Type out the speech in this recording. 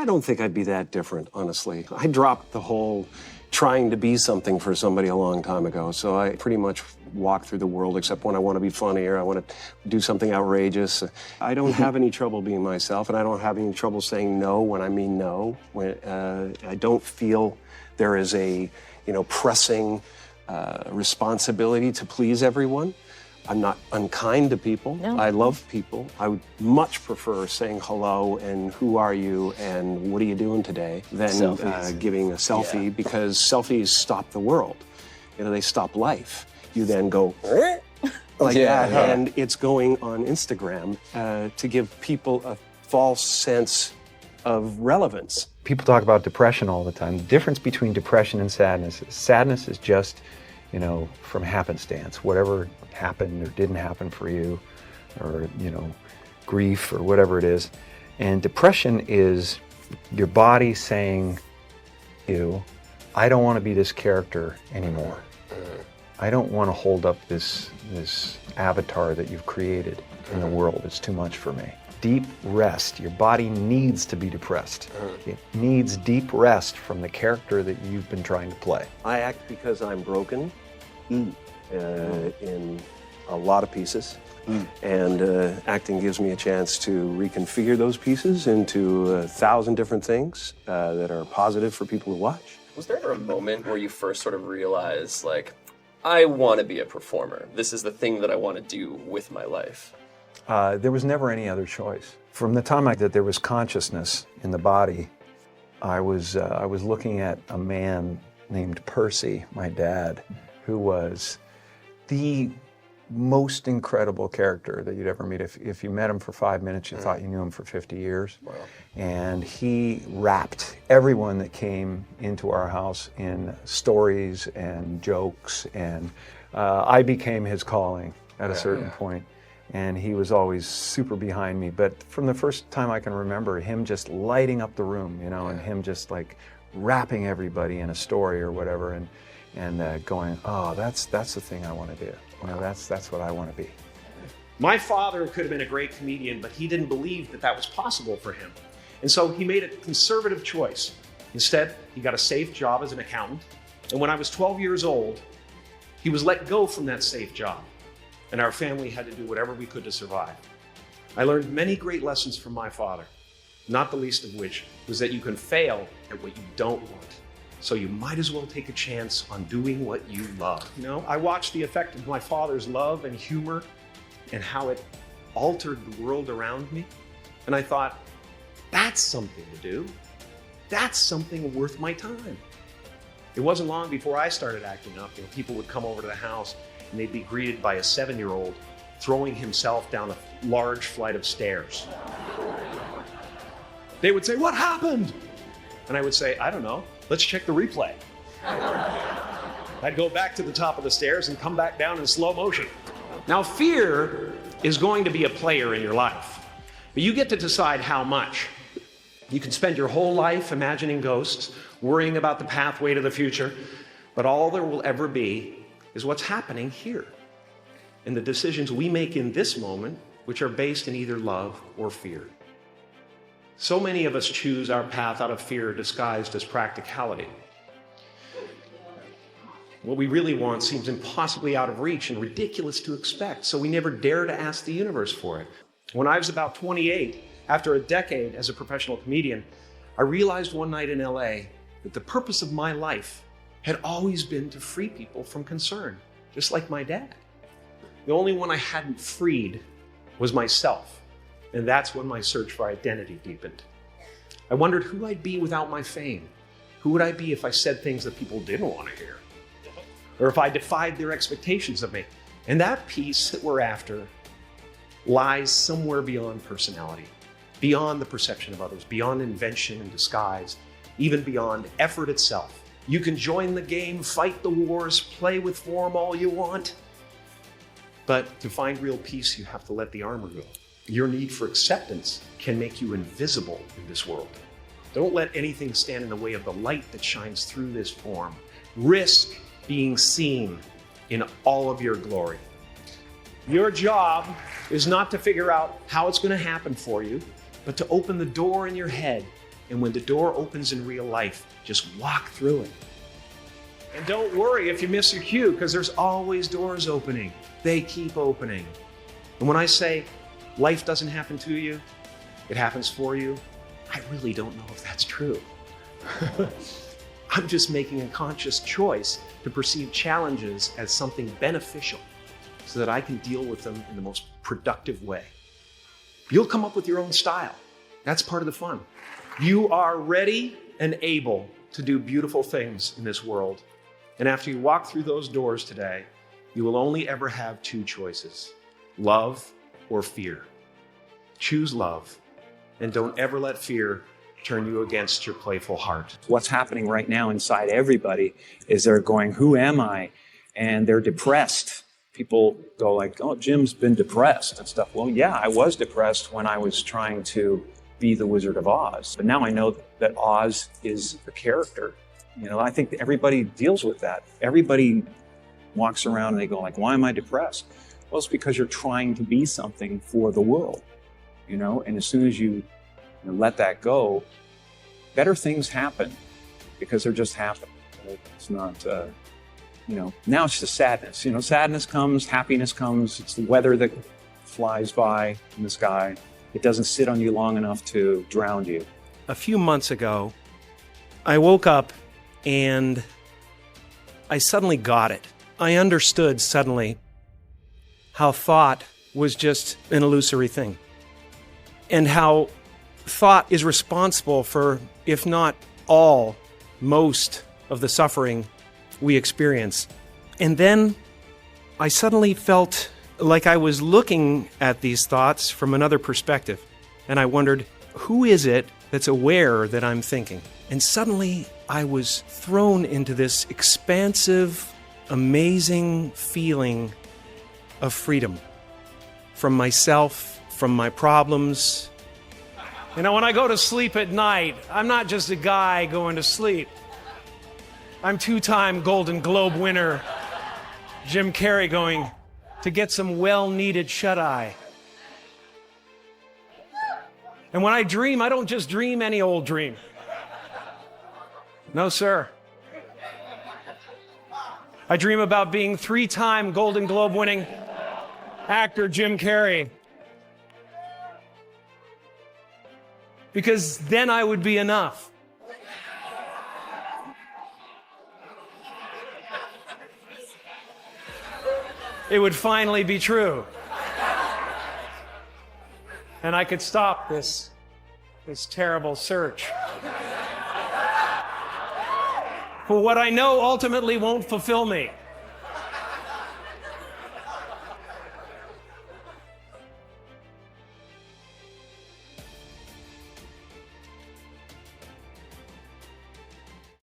I don't think I'd be that different, honestly. I dropped the whole trying to be something for somebody a long time ago, so I pretty much walk through the world except when I want to be funny or I want to do something outrageous. I don't have any trouble being myself, and I don't have any trouble saying no when I mean no. I don't feel there is a, pressing responsibility to please everyone. I'm not unkind to people. No. I love people. I would much prefer saying hello and who are you and what are you doing today than giving a selfie, because selfies stop the world. They stop life. You then go like that, and it's going on Instagram to give people a false sense of relevance. People talk about depression all the time. The difference between depression and sadness is just, from happenstance. Whatever happened or didn't happen for you, or, grief or whatever it is. And depression is your body saying, I don't want to be this character anymore. I don't want to hold up this avatar that you've created in the world. It's too much for me. Deep rest. Your body needs to be depressed. It needs deep rest from the character that you've been trying to play. I act because I'm broken in a lot of pieces. And acting gives me a chance to reconfigure those pieces into 1,000 different things that are positive for people to watch. Was there ever a moment where you first sort of realized, I want to be a performer. This is the thing that I want to do with my life? There was never any other choice. From the time that there was consciousness in the body, I was looking at a man named Percy, my dad, who was the most incredible character that you'd ever meet. If you met him for 5 minutes, you thought you knew him for 50 years. Wow. And he wrapped everyone that came into our house in stories and jokes, and I became his calling at a certain point. And he was always super behind me. But from the first time I can remember, him just lighting up the room, and him just wrapping everybody in a story or whatever, and going, oh, that's the thing I want to do. That's what I want to be. My father could have been a great comedian, but he didn't believe that was possible for him. And so he made a conservative choice. Instead, he got a safe job as an accountant. And when I was 12 years old, he was let go from that safe job. And our family had to do whatever we could to survive. I learned many great lessons from my father, not the least of which was that you can fail at what you don't want. So you might as well take a chance on doing what you love. I watched the effect of my father's love and humor and how it altered the world around me. And I thought, that's something to do. That's something worth my time. It wasn't long before I started acting up. People would come over to the house and they'd be greeted by a 7-year-old throwing himself down a large flight of stairs. They would say, "What happened?" And I would say, "I don't know. Let's check the replay." I'd go back to the top of the stairs and come back down in slow motion. Now, fear is going to be a player in your life, but you get to decide how much. You can spend your whole life imagining ghosts, worrying about the pathway to the future, but all there will ever be is what's happening here, and the decisions we make in this moment, which are based in either love or fear. So many of us choose our path out of fear disguised as practicality. What we really want seems impossibly out of reach and ridiculous to expect, so we never dare to ask the universe for it. When I was about 28, after a decade as a professional comedian, I realized one night in LA that the purpose of my life had always been to free people from concern, just like my dad. The only one I hadn't freed was myself. And that's when my search for identity deepened. I wondered who I'd be without my fame. Who would I be if I said things that people didn't want to hear? Or if I defied their expectations of me? And that piece that we're after lies somewhere beyond personality, beyond the perception of others, beyond invention and disguise, even beyond effort itself. You can join the game, fight the wars, play with form all you want. But to find real peace, you have to let the armor go. Your need for acceptance can make you invisible in this world. Don't let anything stand in the way of the light that shines through this form. Risk being seen in all of your glory. Your job is not to figure out how it's going to happen for you, but to open the door in your head And when the door opens in real life, just walk through it. And don't worry if you miss your cue, because there's always doors opening. They keep opening. And when I say life doesn't happen to you, it happens for you, I really don't know if that's true. I'm just making a conscious choice to perceive challenges as something beneficial so that I can deal with them in the most productive way. You'll come up with your own style. That's part of the fun. You are ready and able to do beautiful things in this world. And after you walk through those doors today, you will only ever have two choices: love or fear. Choose love, and don't ever let fear turn you against your playful heart. What's happening right now inside everybody is they're going, who am I? And they're depressed. People go like, oh, Jim's been depressed and stuff. Well, yeah, I was depressed when I was trying to be the Wizard of Oz. But now I know that Oz is a character. You know, I think everybody deals with that. Everybody walks around and they go like, why am I depressed? Well, it's because you're trying to be something for the world, you know? And as soon as you let that go, better things happen because they're just happen. It's not, now it's just sadness. Sadness comes, happiness comes. It's the weather that flies by in the sky. It doesn't sit on you long enough to drown you. A few months ago, I woke up and I suddenly got it. I understood suddenly how thought was just an illusory thing, and how thought is responsible for, if not all, most of the suffering we experience. And then I suddenly felt like I was looking at these thoughts from another perspective. And I wondered, who is it that's aware that I'm thinking? And suddenly I was thrown into this expansive, amazing feeling of freedom from myself, from my problems. When I go to sleep at night, I'm not just a guy going to sleep. I'm two-time Golden Globe winner Jim Carrey going to get some well-needed shut-eye. And when I dream, I don't just dream any old dream. No, sir. I dream about being three-time Golden Globe winning actor Jim Carrey. Because then I would be enough. It would finally be true. And I could stop this terrible search for what I know ultimately won't fulfill me.